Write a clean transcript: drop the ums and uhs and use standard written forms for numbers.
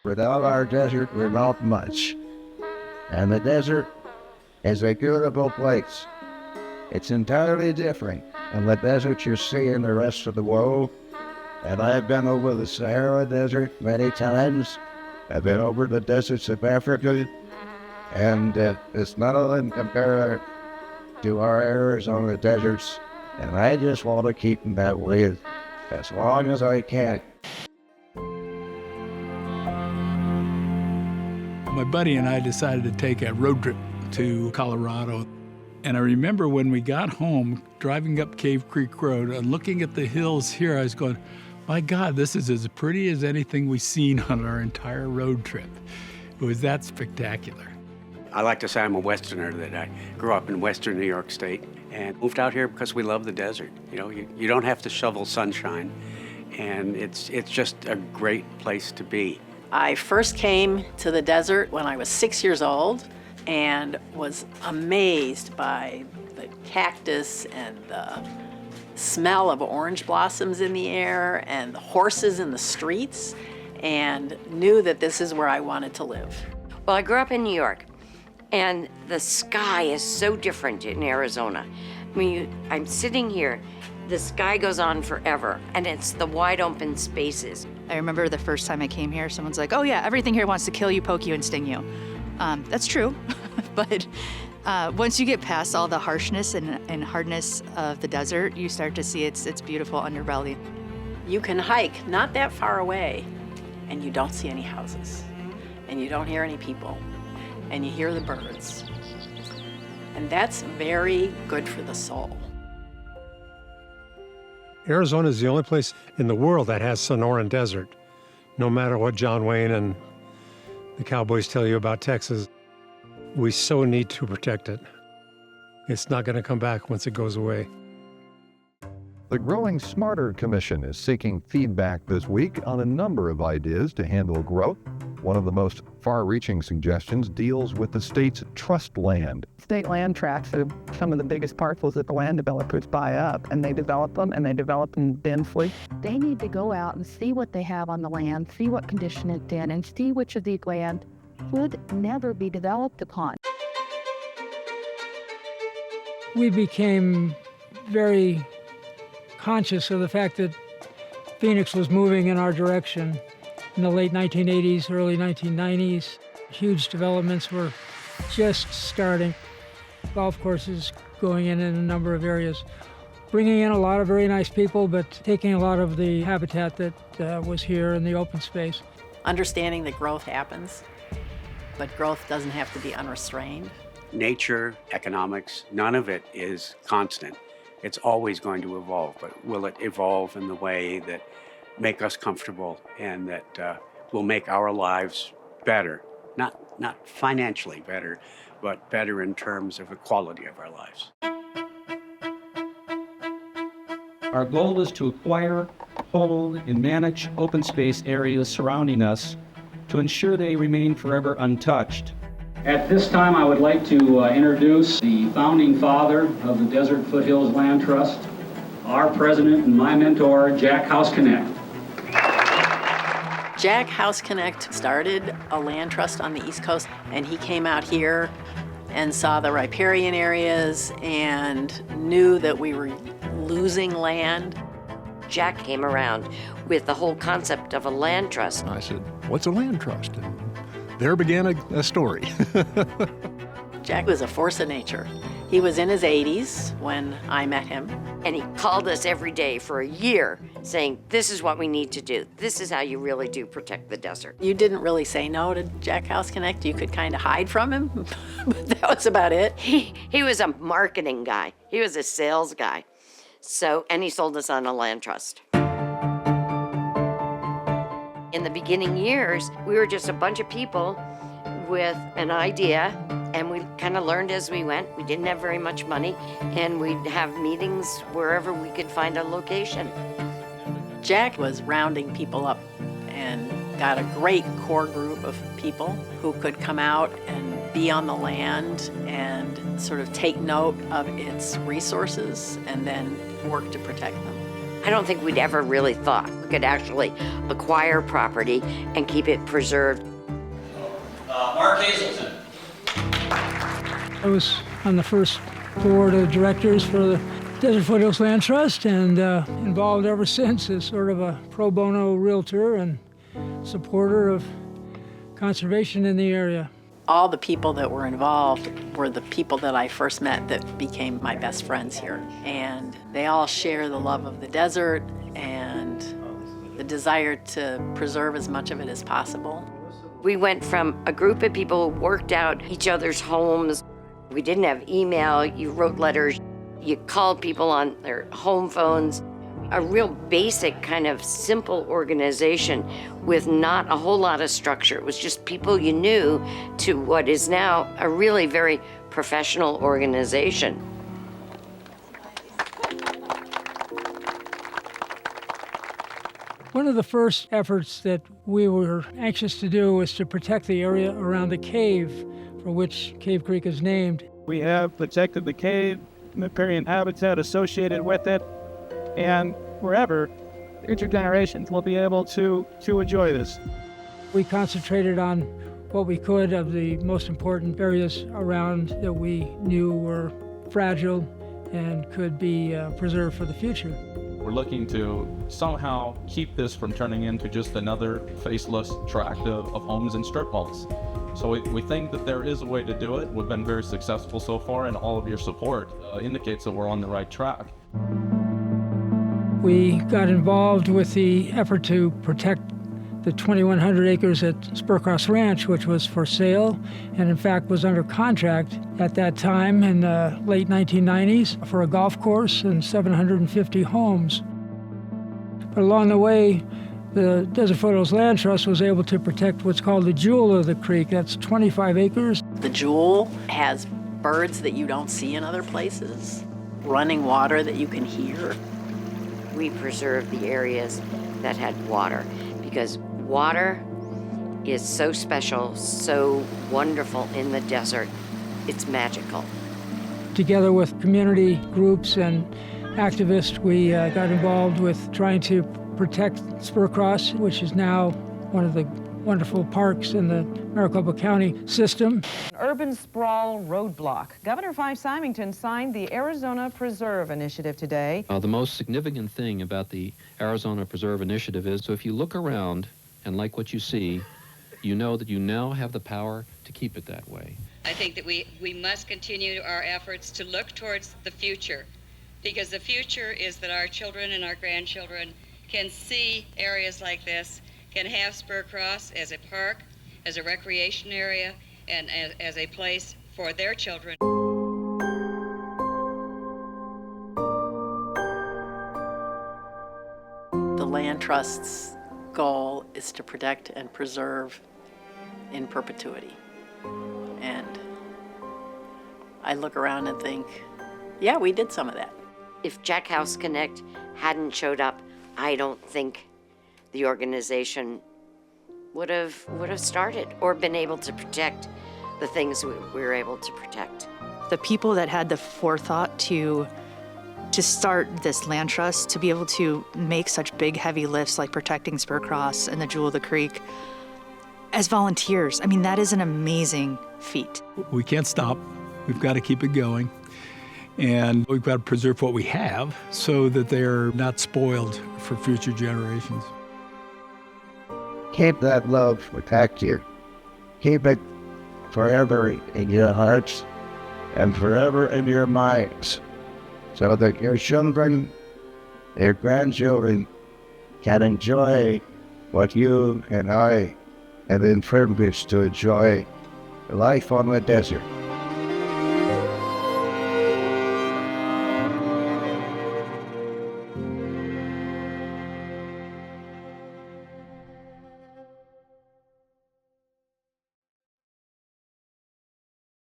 Without our desert, we're not much. And the desert is a beautiful place. It's entirely different than the desert you see in the rest of the world. And I've been over the Sahara Desert many times. I've been over the deserts of Africa. And it's nothing compared to our Arizona deserts. And I just want to keep them that way as long as I can. My buddy and I decided to take a road trip to Colorado. And I remember when we got home, driving up Cave Creek Road and looking at the hills here, I was going, my God, this is as pretty as anything we've seen on our entire road trip. It was that spectacular. I like to say I'm a Westerner, that I grew up in Western New York State and moved out here because we love the desert. You know, you don't have to shovel sunshine, and it's just a great place to be. I first came to the desert when I was 6 years old and was amazed by the cactus and the smell of orange blossoms in the air and the horses in the streets, and knew that this is where I wanted to live. Well, I grew up in New York, and the sky is so different in Arizona. I mean, I'm sitting here, the sky goes on forever, and it's the wide open spaces. I remember the first time I came here, someone's like, oh yeah, everything here wants to kill you, poke you, and sting you. That's true, but once you get past all the harshness and hardness of the desert, you start to see its beautiful underbelly. You can hike not that far away, and you don't see any houses, and you don't hear any people, and you hear the birds. And that's very good for the soul. Arizona is the only place in the world that has Sonoran Desert. No matter what John Wayne and the cowboys tell you about Texas, we so need to protect it. It's not going to come back once it goes away. The Growing Smarter Commission is seeking feedback this week on a number of ideas to handle growth. One of the most far-reaching suggestions deals with the state's trust land. State land tracts are some of the biggest parcels that the land developers buy up, and they develop them densely. They need to go out and see what they have on the land, see what condition it's in, and see which of these land would never be developed upon. We became very conscious of the fact that Phoenix was moving in our direction. In the late 1980s, early 1990s, huge developments were just starting. Golf courses going in a number of areas, bringing in a lot of very nice people, but taking a lot of the habitat that was here in the open space. Understanding that growth happens, but growth doesn't have to be unrestrained. Nature, economics, none of it is constant. It's always going to evolve, but will it evolve in the way that make us comfortable and that will make our lives better? Not financially better, but better in terms of the quality of our lives. Our goal is to acquire, hold, and manage open space areas surrounding us to ensure they remain forever untouched. At this time, I would like to introduce the founding father of the Desert Foothills Land Trust, our president and my mentor, Jack House-Connect. Jack House-Connect started a land trust on the East Coast, and he came out here and saw the riparian areas and knew that we were losing land. Jack came around with the whole concept of a land trust. I said, what's a land trust? And there began a story. Jack was a force of nature. He was in his 80s when I met him. And he called us every day for a year saying, this is what we need to do. This is how you really do protect the desert. You didn't really say no to Jack House-Connect. You could kind of hide from him, but that was about it. He was a marketing guy. He was a sales guy. And he sold us on a land trust. In the beginning years, we were just a bunch of people with an idea, and we kind of learned as we went. We didn't have very much money, and we'd have meetings wherever we could find a location. Jack was rounding people up and got a great core group of people who could come out and be on the land and sort of take note of its resources and then work to protect them. I don't think we'd ever really thought we could actually acquire property and keep it preserved. Mark Hazelton. I was on the first board of directors for the Desert Foothills Land Trust and involved ever since as sort of a pro bono realtor and supporter of conservation in the area. All the people that were involved were the people that I first met that became my best friends here. And they all share the love of the desert and the desire to preserve as much of it as possible. We went from a group of people who worked out each other's homes. We didn't have email, you wrote letters, you called people on their home phones. A real basic kind of simple organization with not a whole lot of structure. It was just people you knew to what is now a really very professional organization. One of the first efforts that we were anxious to do was to protect the area around the cave for which Cave Creek is named. We have protected the cave, riparian habitat associated with it, and forever, future generations will be able to enjoy this. We concentrated on what we could of the most important areas around that we knew were fragile and could be preserved for the future. We're looking to somehow keep this from turning into just another faceless tract of homes and strip malls. So we think that there is a way to do it. We've been very successful so far, and all of your support indicates that we're on the right track. We got involved with the effort to protect the 2,100 acres at Spurcross Ranch, which was for sale, and in fact was under contract at that time in the late 1990s for a golf course and 750 homes. But along the way, the Desert Foothills Land Trust was able to protect what's called the jewel of the creek. That's 25 acres. The jewel has birds that you don't see in other places, running water that you can hear. We preserved the areas that had water because water is so special, so wonderful in the desert. It's magical. Together with community groups and activists, we got involved with trying to protect Spurcross, which is now one of the wonderful parks in the Maricopa County system. Urban sprawl roadblock. Governor Fife Symington signed the Arizona Preserve Initiative today. The most significant thing about the Arizona Preserve Initiative is, so if you look around and like what you see, you know that you now have the power to keep it that way. I think that we must continue our efforts to look towards the future, because the future is that our children and our grandchildren can see areas like this, can have Spurcross as a park, as a recreation area, and as a place for their children. The Land Trust's goal is to protect and preserve in perpetuity. And I look around and think, yeah, we did some of that. If Jack House Connect hadn't showed up, I don't think the organization would have started or been able to protect the things we were able to protect. The people that had the forethought to start this land trust, to be able to make such big, heavy lifts like protecting Spurcross and the Jewel of the Creek as volunteers, I mean, that is an amazing feat. We can't stop. We've got to keep it going. And we've got to preserve what we have so that they're not spoiled for future generations. Keep that love protect you. Keep it forever in your hearts and forever in your minds, so that your children, your grandchildren can enjoy what you and I have been privileged to enjoy, life on the desert.